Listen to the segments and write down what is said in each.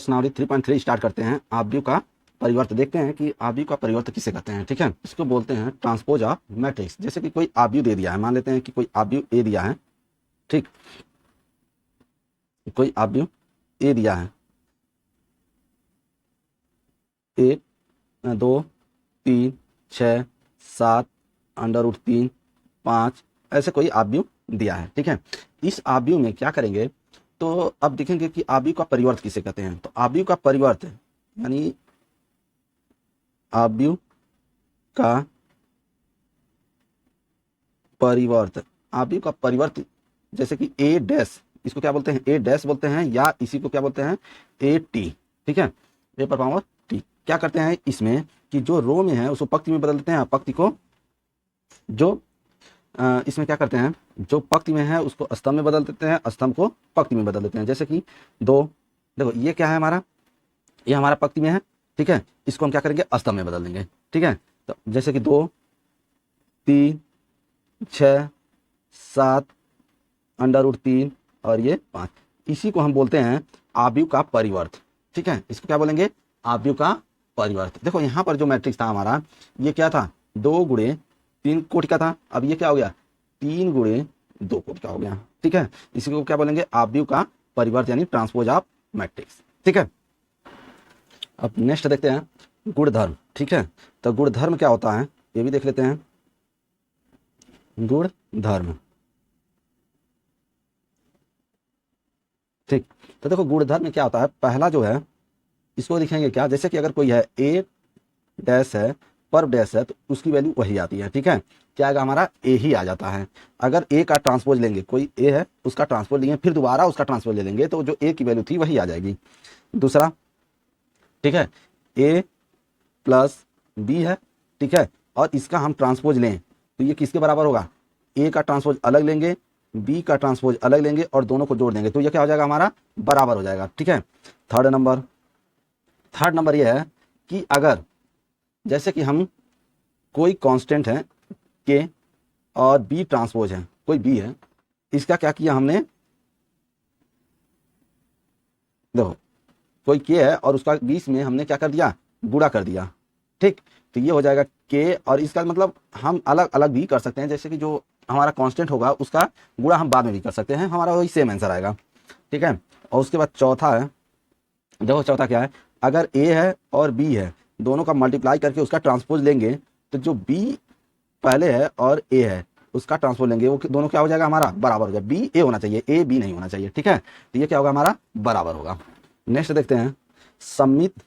प्रश्नावली 3.3 स्टार्ट करते हैं। आव्यूह का परिवर्त देखते हैं कि आव्यूह का परिवर्त किसे कहते हैं। ठीक है, इसको बोलते हैं ट्रांसपोज ऑफ मैट्रिक्स। जैसे कि कोई आव्यूह दे दिया है, मान लेते हैं कि कोई आव्यूह ए दिया है। ठीक, कोई आव्यूह ए दिया है, 1 2 3 6 7 √3 5 ऐसे कोई आव्यूह दिया है। ठीक है, इस आव्यूह में क्या करेंगे, तो अब देखेंगे कि आव्यूह का परिवर्त किसे कहते हैं। तो आव्यूह का परिवर्त यानी आव्यूह का परिवर्त, आव्यूह का परिवर्त जैसे कि ए डैश, इसको क्या बोलते हैं, ए डैश बोलते हैं, या इसी को क्या बोलते हैं, ए टी। ठीक है, ए पर पावर टी। क्या करते हैं इसमें कि जो रो में है उसको पंक्ति में बदल देते हैं, पंक्ति को जो इसमें क्या करते हैं, जो पंक्ति में है उसको स्तंभ में बदल देते हैं, स्तंभ को पंक्ति में बदल देते हैं। जैसे कि 2, देखो ये क्या है हमारा, ये हमारा पंक्ति में है। ठीक है, इसको हम क्या करेंगे, स्तंभ में बदल देंगे। ठीक है, तो जैसे कि 2 3 6 7 √3 और ये 5, इसी को हम बोलते हैं आव्यूह का परिवर्त। ठीक है, इसको क्या बोलेंगे, आव्यूह का परिवर्त। देखो यहाँ पर जो मैट्रिक्स था हमारा, ये क्या था, 2 × 3 कोटि का था। अब ये क्या हो गया, 3 × 2 कोटि का हो गया। ठीक है, इसी को क्या बोलेंगे, आव्यूह का परिवर्त यानी ट्रांसपोज ऑफ मैट्रिक्स। ठीक है, अब नेक्स्ट देखते हैं गुणधर्म। ठीक है, तो गुणधर्म क्या होता है ये भी देख लेते हैं। गुणधर्म, ठीक, तो देखो गुणधर्म में क्या होता है, पहला जो है इसको लिखेंगे क्या, जैसे कि अगर कोई है ए डैश है पर डैश है तो उसकी वैल्यू वही आती है। ठीक है, क्या आएगा हमारा, ए ही आ जाता है। अगर ए का ट्रांसपोज लेंगे, कोई ए है उसका ट्रांसपोज लेंगे, फिर दोबारा उसका ट्रांसपोज ले लेंगे तो जो ए की वैल्यू थी वही आ जाएगी। दूसरा, ठीक है, ए प्लस बी है। ठीक है, और इसका हम ट्रांसपोज लें तो ये किसके बराबर होगा, ए का ट्रांसपोज अलग लेंगे, बी का ट्रांसपोज अलग लेंगे और दोनों को जोड़ देंगे तो ये क्या हो जाएगा, हमारा बराबर हो जाएगा। ठीक है, थर्ड नंबर ये है कि अगर जैसे कि हम कोई कांस्टेंट है के और बी ट्रांसपोज है, कोई बी है, इसका क्या किया हमने, देखो कोई के है और उसका बीच में हमने क्या कर दिया, गुणा कर दिया। ठीक, तो ये हो जाएगा के, और इसका मतलब हम अलग अलग भी कर सकते हैं, जैसे कि जो हमारा कांस्टेंट होगा उसका गुणा हम बाद में भी कर सकते हैं, हमारा वही सेम आंसर आएगा। ठीक है, और उसके बाद चौथा है, देखो चौथा क्या है, अगर ए है और बी है, दोनों का मल्टीप्लाई करके उसका ट्रांसपोज लेंगे तो जो बी पहले है और ए है उसका ट्रांसपोज लेंगे, वो दोनों क्या हो जाएगा, हमारा बराबर हो जाएगा। बी ए होना चाहिए, ए बी नहीं होना चाहिए। ठीक है, तो ये क्या होगा, हमारा बराबर होगा। नेक्स्ट देखते हैं सममित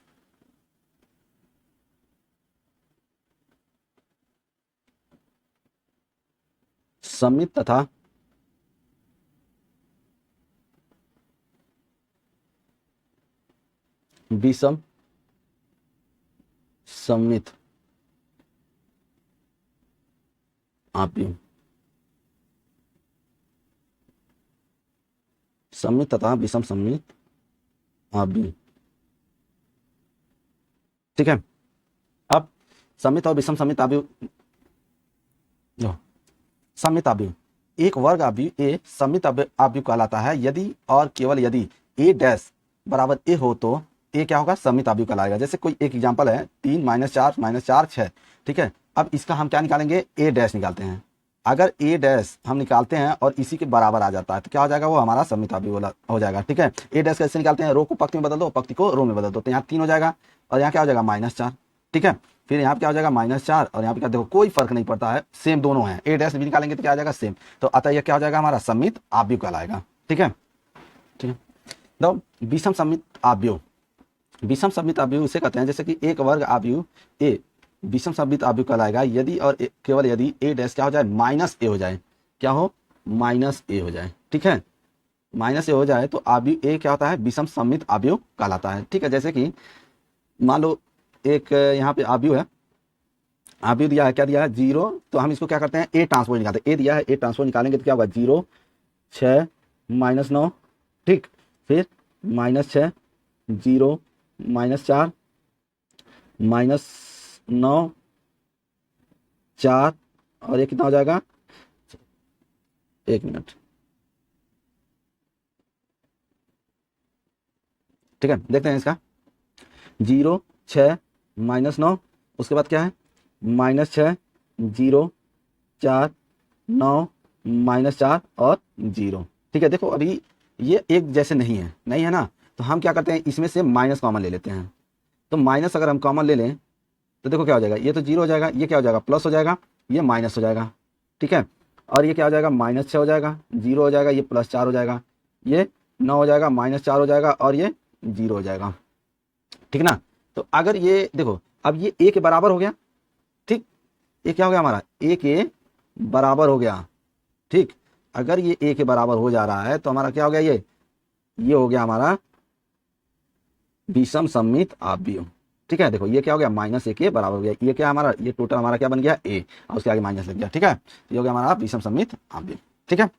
सममित तथा विषम सममित आव्यूह, सममित तथा विषम सममित आव्यूह। ठीक है, अब सममित और विषम सममित आव्यूह, सममित आव्यूह, एक वर्ग आव्यूह ए सममित आव्यूह कहलाता है यदि और केवल यदि ए डैश बराबर ए हो तो ए क्या होगा, सममित आव्यूह कहलाएगा। जैसे कोई एक एग्जांपल है 3 - 4 - 4 6। ठीक है, अब इसका हम क्या निकालेंगे, ए डैश निकालते हैं। अगर ए डैश हम निकालते हैं और इसी के बराबर आ जाता है तो क्या हो जाएगा, वो हमारा सममित आव्यूह हो जाएगा। ठीक है, ए डैश कैसे निकालते हैं, रो को पंक्ति में बदल दो, पंक्ति को रो में बदल दो, तो यहाँ 3 हो जाएगा और यहाँ क्या हो जाएगा, -4। ठीक है, फिर यहाँ पे क्या हो जाएगा, -4 और यहाँ पे क्या, देखो कोई फर्क नहीं पड़ता है, सेम दोनों हैं, ए डैश भी निकालेंगे तो क्या आ जाएगा, सेम। तो अतः यह क्या हो जाएगा, हमारा सममित आव्यूह कहलाएगा। ठीक है, ठीक है, तो विषम सममित आव्यूह, विषम सममित आव्यूह उसे कहते हैं जैसे कि एक वर्ग आव्यूह ए विषम सममित आव्यूह कहलाएगा यदि और केवल यदि ए डैश क्या हो जाए, -a हो जाए, क्या हो, -a हो जाए। ठीक है, -a हो जाए तो आव्यूह ए क्या होता है, विषम सममित आव्यूह कहलाता है। ठीक है, जैसे कि मान लो एक यहाँ पे आव्यूह है, आव्यूह दिया है, क्या दिया है, 0, तो हम इसको क्या करते हैं, ए ट्रांसपोज निकालते हैं। ए दिया है, ए ट्रांसपोज निकालेंगे तो क्या होगा, 0 6 -9। ठीक, फिर -6 0 -4 -9 4 और ये कितना हो जाएगा, 1 मिनट। ठीक है, देखते हैं इसका 0 6 -9, उसके बाद क्या है -6 0 4 9 -4 और 0। ठीक है, देखो अभी ये एक जैसे नहीं है ना, तो हम क्या करते हैं इसमें से माइनस कॉमन ले लेते हैं। तो माइनस अगर हम कॉमन ले लें तो देखो क्या हो जाएगा, ये तो 0 हो जाएगा, ये क्या हो जाएगा प्लस हो जाएगा, ये माइनस हो जाएगा। ठीक है, और ये क्या हो जाएगा -6 हो जाएगा, 0 हो जाएगा, ये +4 हो जाएगा, ये 9 हो जाएगा, -4 हो जाएगा और ये 0 हो जाएगा। ठीक ना, तो अगर ये देखो अब ये a के बराबर हो गया। ठीक, ये क्या हो गया हमारा a के बराबर हो गया। ठीक, अगर ये a के बराबर हो जा रहा है तो हमारा क्या हो गया, ये हो गया हमारा विषम सममित आव्यूह। ठीक है, देखो ये क्या हो गया -a के बराबर हो गया, ये क्या हमारा ये टोटल हमारा क्या बन गया a और उसके आगे माइनस लग गया। ठीक है, ये हो गया हमारा विषम सममित आव्यूह। ठीक है,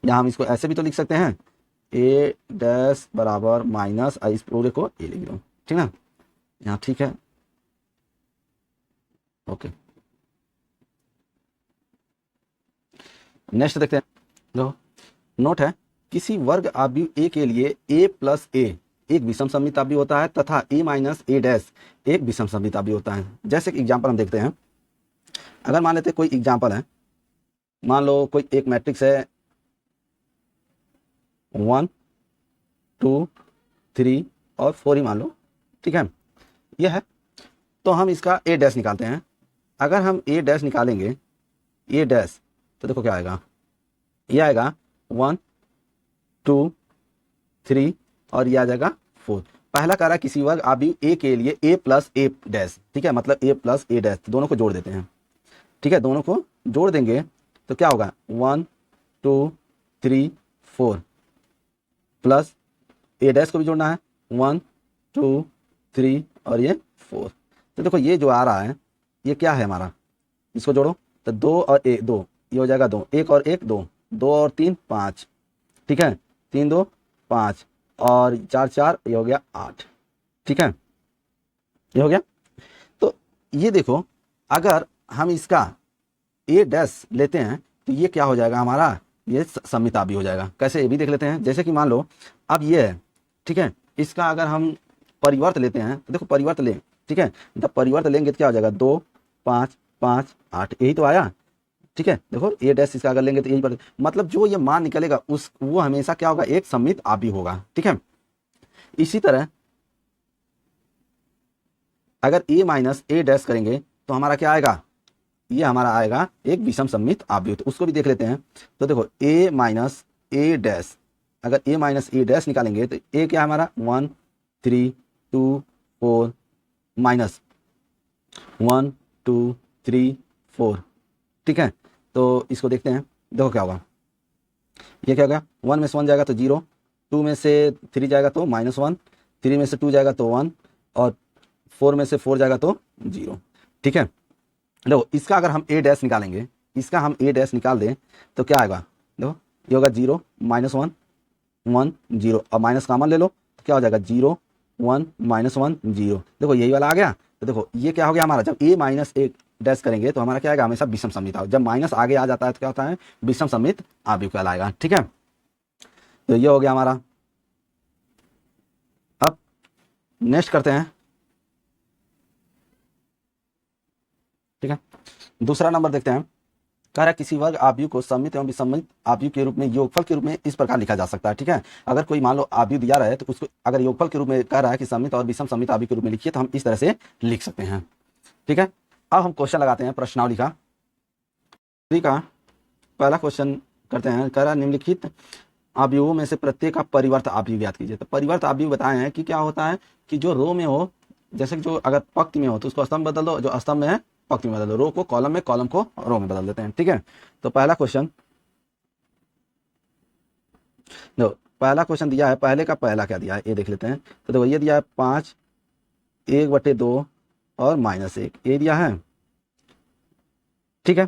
या हम इसको ऐसे भी तो लिख सकते हैं a' बराबर माइनस, इस पूरे को a लिख दो। ठीक ना, यहाँ ठीक है, ओके। नेक्स्ट देखते हैं, देखो नोट है किसी वर्ग आव्यूह a के लिए a + a एक विषम सममित आव्यूह होता है तथा a - a' एक विषम सममित आव्यूह होता है। जैसे कि एग्जांपल हम देखते हैं, अगर मान लेते हैं कोई एग्जांपल है, मान लो कोई एक मैट्रिक्स है 1 2 3 और 4 ही मान लो। ठीक है, यह है, तो हम इसका a' निकालते हैं। अगर हम a' निकालेंगे a' तो देखो क्या आएगा, ये आएगा 1 2 3 और ये आ जाएगा 4। पहला कह रहा है किसी वर्ग आव्यूह a के लिए a + a'। ठीक है, मतलब a + a', दोनों को जोड़ देते हैं। ठीक है, दोनों को जोड़ देंगे तो क्या होगा 1 2 3 4 प्लस a' को भी जोड़ना है 1 2 3 और ये 4। तो देखो ये जो आ रहा है ये क्या है हमारा, इसको जोड़ो तो 2 और 1 2, ये हो जाएगा 2, 1 और 1 2, 2 और 3 5। ठीक है, 3 2 5 और 4 4, ये हो गया 8। ठीक है, ये हो गया। तो ये देखो अगर हम इसका a' लेते हैं तो ये क्या हो जाएगा हमारा, ये सममित आव्यूह हो जाएगा। कैसे, ये भी देख लेते हैं। जैसे कि मान लो अब ये है, ठीक है, इसका अगर हम परिवर्त लेते हैं तो देखो परिवर्त लें। ठीक है, जब परिवर्त लेंगे तो क्या हो जाएगा 2 5 5 8, यही तो आया। ठीक है, देखो a' इसका अगर लेंगे तो यही पर, मतलब जो ये मान निकलेगा उस वो हमेशा क्या होगा, एक सममित आव्यूह होगा। ठीक है, इसी तरह अगर a - a' करेंगे तो हमारा क्या आएगा, ये हमारा आएगा एक विषम सममित आव्यूह। तो उसको भी देख लेते हैं। तो देखो a - a', अगर a - a' निकालेंगे तो a क्या है हमारा 1 3 2 4 माइनस 1 2 3 4। ठीक है, तो इसको देखते हैं, देखो क्या होगा, ये क्या होगा 1 में से 1 जाएगा तो 0, 2 में से 3 जाएगा तो -1, 3 में से 2 जाएगा तो 1 और 4 में से 4 जाएगा तो 0। ठीक है, देखो इसका अगर हम a' निकालेंगे, इसका हम a' निकाल दें तो क्या आएगा, देखो ये होगा 0 -1 1 0 और माइनस कॉमन ले लो तो क्या हो जाएगा 0 1 -1 0। देखो यही वाला आ गया। तो देखो ये क्या हो गया हमारा, जब a - a' करेंगे तो हमारा क्या आएगा, हमेशा विषम सममित आव्यूह। जब माइनस आगे आ जाता है तो क्या होता है, विषम सममित आव्यूह कहलाएगा। ठीक है, तो ये हो गया हमारा। अब नेक्स्ट करते हैं। ठीक है, दूसरा नंबर देखते हैं। कह रहा है किसी वर्ग आव्यूह को सममित एवं विसम्मित आव्यूह के रूप में योगफल के रूप में इस प्रकार लिखा जा सकता है। ठीक है, अगर कोई मान लो आव्यूह दिया रहा है तो उसको अगर योगफल के रूप में कह रहा है कि सममित और विषम सममित आव्यूह के रूप में लिखिए तो हम इस तरह से लिख सकते हैं। ठीक है, अब हम क्वेश्चन लगाते हैं प्रश्नावली का। पहला क्वेश्चन करते हैं। कह रहा है निम्नलिखित आव्यूहों में से प्रत्येक का परिवर्त आव्यूह ज्ञात कीजिए। तो परिवर्त आव्यूह बताए हैं कि क्या होता है कि जो रो में हो, जैसे कि जो अगर पंक्ति में हो तो उसको स्तंभ बदल दो, जो स्तंभ में है पंक्ति में बदल दो, रो को कॉलम में, कॉलम को रो में बदल देते हैं। ठीक है, तो पहला क्वेश्चन देखो, पहला क्वेश्चन दिया है, पहले का पहला क्या दिया है ये देख लेते हैं। तो देखो ये दिया है 5 1/2 और -1, ये दिया है। ठीक है,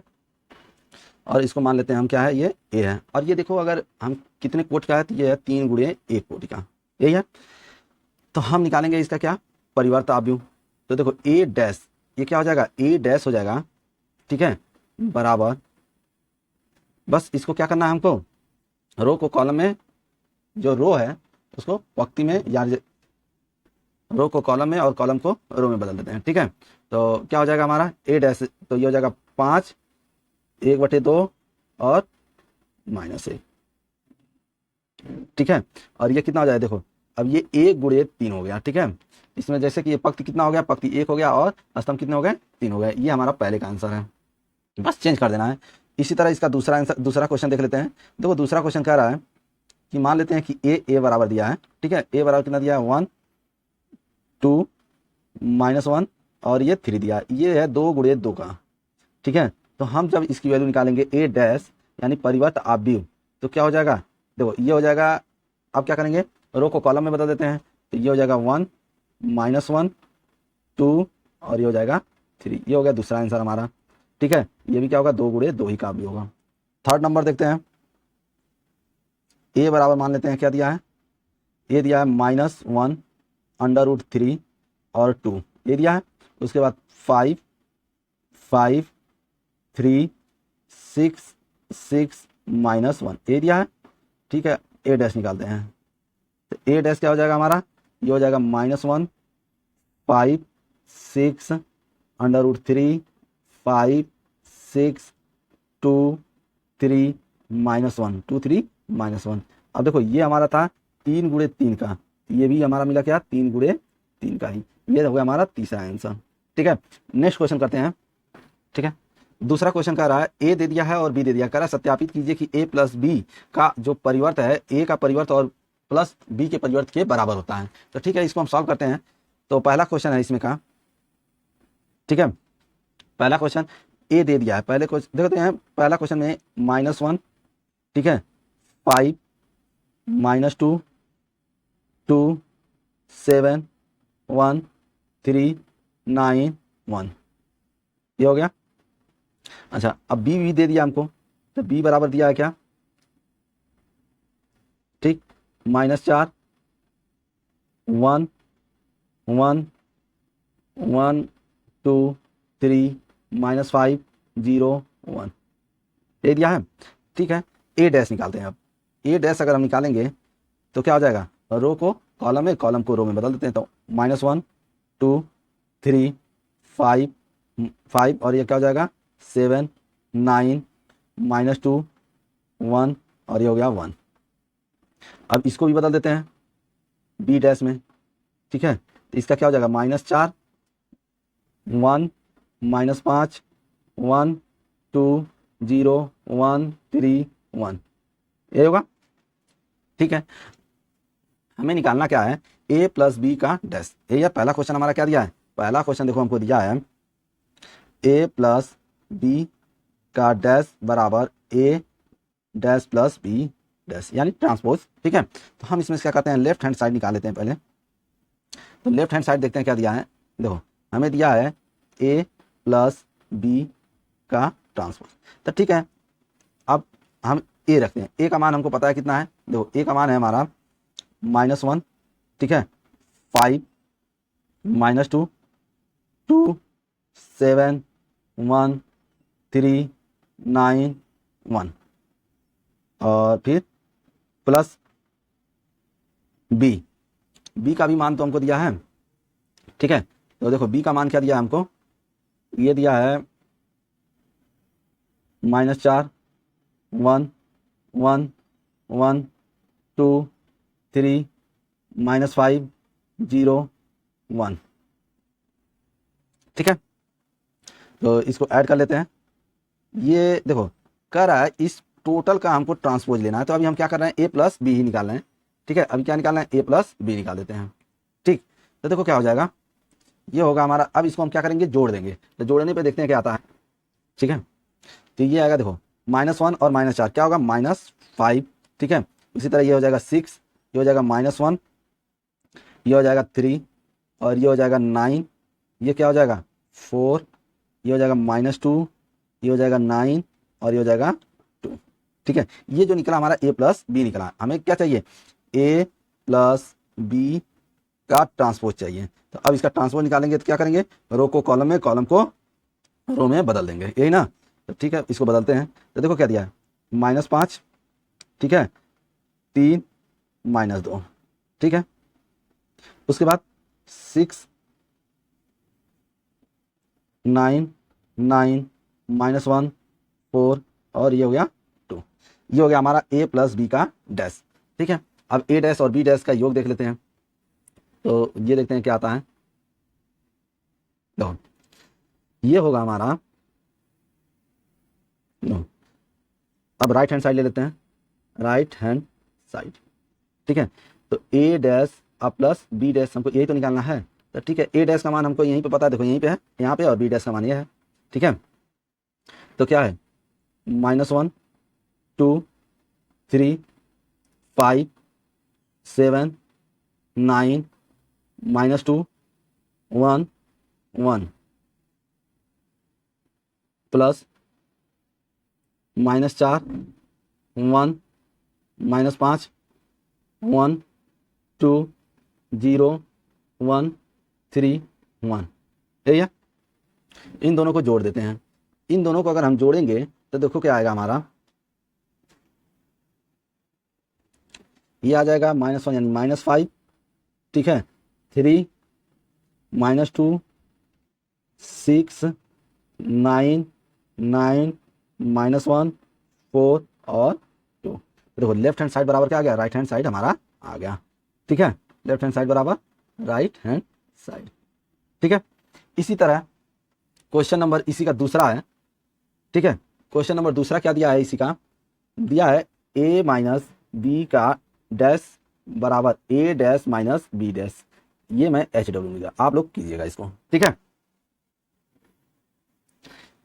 और इसको मान लेते हैं हम क्या है, ये a है। और ये देखो अगर हम कितने कोट का है तो ये है 3 × 1 कोटि का, यही है। तो हम निकालेंगे इसका क्या, परिवर्त आव्यूह। तो देखो a', ये क्या हो जाएगा, a' हो जाएगा। ठीक है, बराबर, बस इसको क्या करना है हमको, रो को कॉलम में, जो रो है उसको पंक्ति में या रो को कॉलम में और कॉलम को रो में बदल देते हैं। ठीक है, तो क्या हो जाएगा हमारा ए डैश, तो ये हो जाएगा 5 1/2 और -1। ठीक है, और ये कितना हो जाएगा देखो, अब ये 1 × 3 हो गया। ठीक है, इसमें जैसे कि ये पंक्ति कितना हो गया, पंक्ति 1 हो गया और स्तंभ कितने हो गए, 3 हो गए। ये हमारा पहले का आंसर है, बस चेंज कर देना है। इसी तरह इसका दूसरा आंसर, दूसरा क्वेश्चन देख लेते हैं। देखो दूसरा क्वेश्चन कह रहा है कि मान लेते हैं कि ए बराबर दिया है। ठीक है, ए बराबर कितना दिया है, 1 2 -1 और ये 3 दिया, ये है 2 × 2 का। ठीक है, तो हम जब इसकी वैल्यू निकालेंगे ए डैश यानी परिवर्त आव्यूह, तो क्या हो जाएगा, देखो ये हो जाएगा, अब क्या करेंगे, रो को कॉलम में बदल देते हैं, तो ये हो जाएगा 1 -1 2 और ये हो जाएगा 3। ये हो गया दूसरा आंसर हमारा। ठीक है, ये भी क्या होगा, 2 × 2 ही का आव्यूह होगा। थर्ड नंबर देखते हैं, ए बराबर मान लेते हैं क्या दिया है, ए दिया है -1 √3 और 2 ये दिया है। उसके बाद 5 5 3 6 6 -1 ये दिया है। ठीक है, ए डैश निकालते हैं, तो ए डैश क्या हो जाएगा हमारा, ये हो जाएगा -1 5 6 √3 5 6 2 3 -1 2 3 -1। अब देखो ये हमारा था 3 × 3 का, ये भी हमारा मिला क्या, 3 × 3 का ही। ये हो गया हमारा तीसरा आंसर। ठीक है, नेक्स्ट क्वेश्चन करते हैं। ठीक है, दूसरा क्वेश्चन कह रहा है ए दे दिया है और बी दे दिया, कह रहा है सत्यापित कीजिए कि ए प्लस बी का जो परिवर्त है, ए का परिवर्त और प्लस बी के परिवर्त के बराबर होता है। तो ठीक है, इसको हम सॉल्व करते हैं। तो पहला क्वेश्चन है इसमें का, ठीक है, पहला क्वेश्चन ए दे दिया है, पहले क्वेश्चन देखते हैं। पहला क्वेश्चन में -1, ठीक है, 5 -2 2 7 1 3 9 1 ये हो गया। अच्छा, अब बी भी दे दिया हमको, तो बी बराबर दिया है क्या, ठीक, -4 1 1 1 2 3 -5 0 1 ये दिया है। ठीक है, ए डैश निकालते हैं। अब ए डैश अगर हम निकालेंगे तो क्या हो जाएगा, रो को कॉलम में, कॉलम को रो में बदल देते हैं। तो -1 2 3 5 5 और ये क्या हो जाएगा 7 9 -2 1 और ये हो गया 1। अब इसको भी बदल देते हैं बी डैश में। ठीक है, तो इसका क्या हो जाएगा, -4 1 -5 1 2 0 1 3 1 ये होगा। ठीक है, हमें निकालना क्या है, ए प्लस बी का डैश। ये पहला क्वेश्चन हमारा क्या दिया है, पहला क्वेश्चन देखो हमको दिया है ए प्लस बी का डैश बराबर ए डैश प्लस बी डैश यानी ट्रांसपोज। ठीक है, तो हम इसमें क्या करते हैं, लेफ्ट हैंड साइड निकाल लेते हैं पहले। तो लेफ्ट हैंड साइड देखते हैं क्या दिया है, देखो हमें दिया है ए प्लस बी का ट्रांसपोज। तो ठीक है, अब हम ए रखते हैं, ए का मान हमको पता है कितना है, देखो ए का मान है हमारा -1, ठीक है, 5 -2 2 7 1 3 9 1 और फिर प्लस बी का भी मान तो हमको दिया है। ठीक है, तो देखो बी का मान क्या दिया है हमको, ये दिया है -4 1 1 1 2 3 -5 0 1। ठीक है, तो इसको ऐड कर लेते हैं। ये देखो कह रहा है इस टोटल का हमको ट्रांसपोज लेना है, तो अभी हम क्या कर रहे हैं, ए प्लस बी ही निकाल रहे हैं। ठीक है, अभी क्या निकालना है, ए प्लस बी निकाल देते हैं। ठीक, तो देखो क्या हो जाएगा, ये होगा हमारा। अब इसको हम क्या करेंगे, जोड़ देंगे। तो जोड़ने पे देखते हैं क्या आता है। ठीक है, तो ये आएगा देखो -1 और -4 क्या होगा, -5। ठीक है, इसी तरह ये हो जाएगा 6, ये हो जाएगा -1, ये हो जाएगा 3 और ये हो जाएगा 9, ये क्या हो जाएगा 4, ये हो जाएगा -2, ये हो जाएगा 9 और ये हो जाएगा 2। ठीक है, ये जो निकला हमारा ए प्लस बी निकला। हमें क्या चाहिए, ए प्लस बी का ट्रांसपोज चाहिए। तो अब इसका ट्रांसपोज निकालेंगे तो क्या करेंगे, रो को कॉलम में, कॉलम को रो में बदल देंगे, यही ना। तो ठीक है, इसको बदलते हैं। तो देखो क्या दिया है, -5, ठीक है, 3 -2 ठीक है। उसके बाद 6 9 9 -1 4 और ये हो गया 2। ये हो गया हमारा a प्लस बी का डैश। ठीक है, अब a डैश और b डैश का योग देख लेते हैं। तो ये देखते हैं क्या आता है। लो, ये होगा हमारा, लो, अब राइट हैंड साइड ले लेते हैं, राइट हैंड साइड। ठीक है, तो a डैश अब प्लस b डैश हमको यही तो निकालना है। तो ठीक है, a डैश का मान हमको यहीं पे पता है, देखो यहीं पे है, यहाँ पे, और b डैश का मान ये है। ठीक है, तो क्या है, -1 2 3 5 7 9 -2 1 1 प्लस -4 1 -5 1 2 0 1 3 1। यही है। इन दोनों को जोड़ देते हैं। इन दोनों को अगर हम जोड़ेंगे तो देखो क्या आएगा हमारा, ये आ जाएगा -1 यानी -5। ठीक है, 3 -2 6 9 9 -1 4 और 2। देखो लेफ्ट हैंड साइड बराबर क्या आ गया, राइट हैंड साइड हमारा आ गया। ठीक है, लेफ्ट हैंड साइड बराबर राइट हैंड साइड। ठीक है, इसी तरह क्वेश्चन नंबर इसी का दूसरा है। ठीक है, क्वेश्चन नंबर दूसरा क्या दिया है, इसी का दिया है a माइनस बी का डैश बराबर a dash minus B dash. ये मैं HW लिखा, आप लोग कीजिएगा इसको। ठीक है,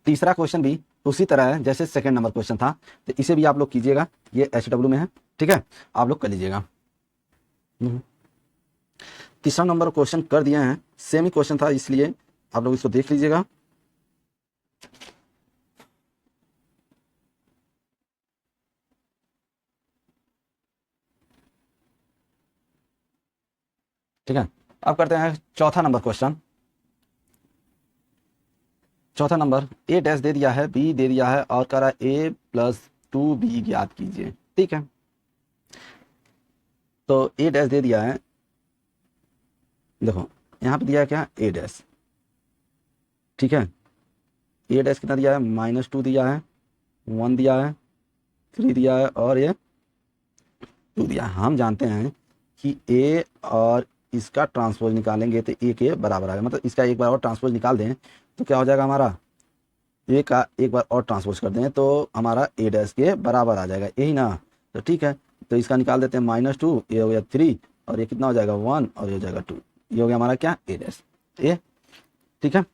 तीसरा क्वेश्चन भी उसी तरह है जैसे सेकंड नंबर क्वेश्चन था, तो इसे भी आप लोग कीजिएगा, ये HW में है। ठीक है, आप लोग कर लीजिएगा। तीसरा नंबर क्वेश्चन कर दिए हैं, सेम ही क्वेश्चन था, इसलिए आप लोग इसको देख लीजिएगा। ठीक है, अब करते हैं चौथा नंबर क्वेश्चन। चौथा नंबर, a डैश दे दिया है, b दे दिया है और कह रहा है a प्लस 2b ज्ञात कीजिए। ठीक है, तो a डैश दे दिया है, देखो यहाँ पे दिया है क्या, a डैश। ठीक है, a डैश कितना दिया है, -2 दिया है, 1 दिया है, 3 दिया है और ये 2 दिया है। हम जानते हैं कि a और इसका ट्रांसपोज निकालेंगे तो a के बराबर आएगा, मतलब इसका एक बार और ट्रांसपोज निकाल दें तो क्या हो जाएगा हमारा, a का एक बार और ट्रांसपोज कर दें तो हमारा a डैश के बराबर आ जाएगा, यही ना। तो ठीक है, तो इसका निकाल देते हैं, -2, ये हो गया 3 और ये कितना हो जाएगा 1 और ये हो जाएगा 2। ये हो गया हमारा क्या, a डैश ए। ठीक है,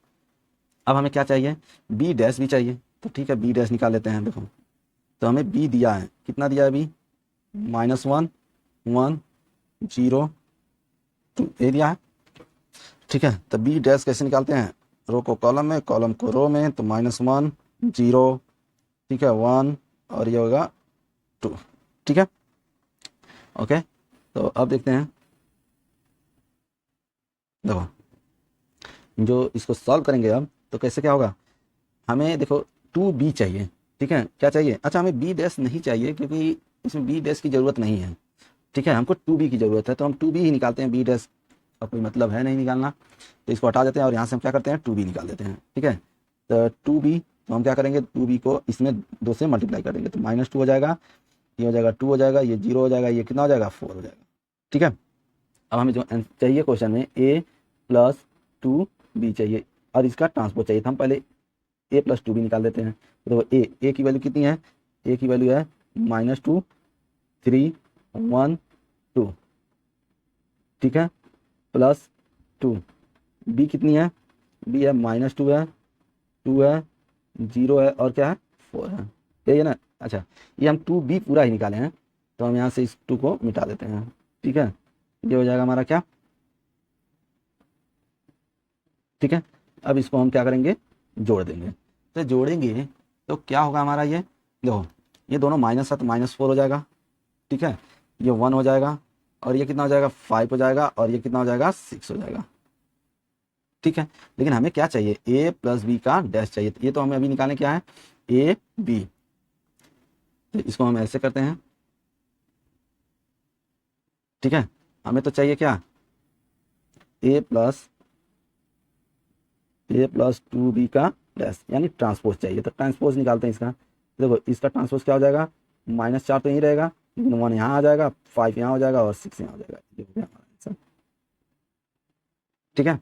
अब हमें क्या चाहिए, b डैश भी चाहिए। तो ठीक है, b डैश निकाल लेते हैं। देखो तो हमें b दिया है, कितना दिया है b, -1 1 0 2 ये दिया है। ठीक है, तो b डैश कैसे निकालते हैं, रो को कॉलम में, कॉलम को रो में, तो -1 0, ठीक है 1 और ये होगा 2। ठीक है, ओके। तो अब देखते हैं, देखो जो इसको सॉल्व करेंगे अब तो कैसे क्या होगा, हमें देखो 2b चाहिए। ठीक है, क्या चाहिए, अच्छा हमें b डैश नहीं चाहिए क्योंकि इसमें b डैश की ज़रूरत नहीं है। ठीक है, हमको 2b की ज़रूरत है, तो हम 2b ही निकालते हैं, b डैश का कोई मतलब है नहीं निकालना, तो इसको हटा देते हैं और यहाँ से हम क्या करते हैं, 2b निकाल देते हैं। ठीक है, तो 2b, तो हम क्या करेंगे, 2b को इसमें 2 से मल्टीप्लाई कर देंगे तो -2 हो जाएगा, ये हो जाएगा 2 हो जाएगा, ये 0 हो जाएगा, ये कितना हो जाएगा 4 हो जाएगा। ठीक है, अब हमें जो चाहिए क्वेश्चन में a प्लस 2b चाहिए और इसका ट्रांसपोज चाहिए, तो हम पहले a प्लस 2b निकाल देते हैं। तो a की वैल्यू कितनी है, a की वैल्यू है -2 3 1 2। ठीक है, प्लस 2, b कितनी है, b है -2 है, 2 है, 0 है और क्या है 4 है, यही है ना। अच्छा, ये हम 2b पूरा ही निकाले हैं, तो हम यहाँ से इस 2 को मिटा देते हैं। ठीक है, ये हो जाएगा हमारा क्या। ठीक है, अब इसको हम क्या करेंगे, जोड़ देंगे। तो जोड़ेंगे तो क्या होगा हमारा, ये देखो ये दोनों माइनस है तो -4 हो जाएगा। ठीक है, ये 1 हो जाएगा और ये कितना हो जाएगा 5 हो जाएगा और ये कितना हो जाएगा 6 हो जाएगा। ठीक है, लेकिन हमें क्या चाहिए, a प्लस बी का डैश चाहिए, ये तो हमें अभी निकालने क्या है, a b। तो इसको हम ऐसे करते हैं। ठीक है, हमें तो चाहिए क्या, a प्लस 2b का डैश, यानी ट्रांसपोज चाहिए। तो ट्रांसपोज निकालते हैं इसका। देखो इसका ट्रांसपोज क्या हो जाएगा, -4 तो यहीं रहेगा, 1 यहाँ आ जाएगा, 5 यहाँ हो जाएगा और 6 यहाँ हो जाएगा। ये हो गया हमारा आंसर। ठीक है।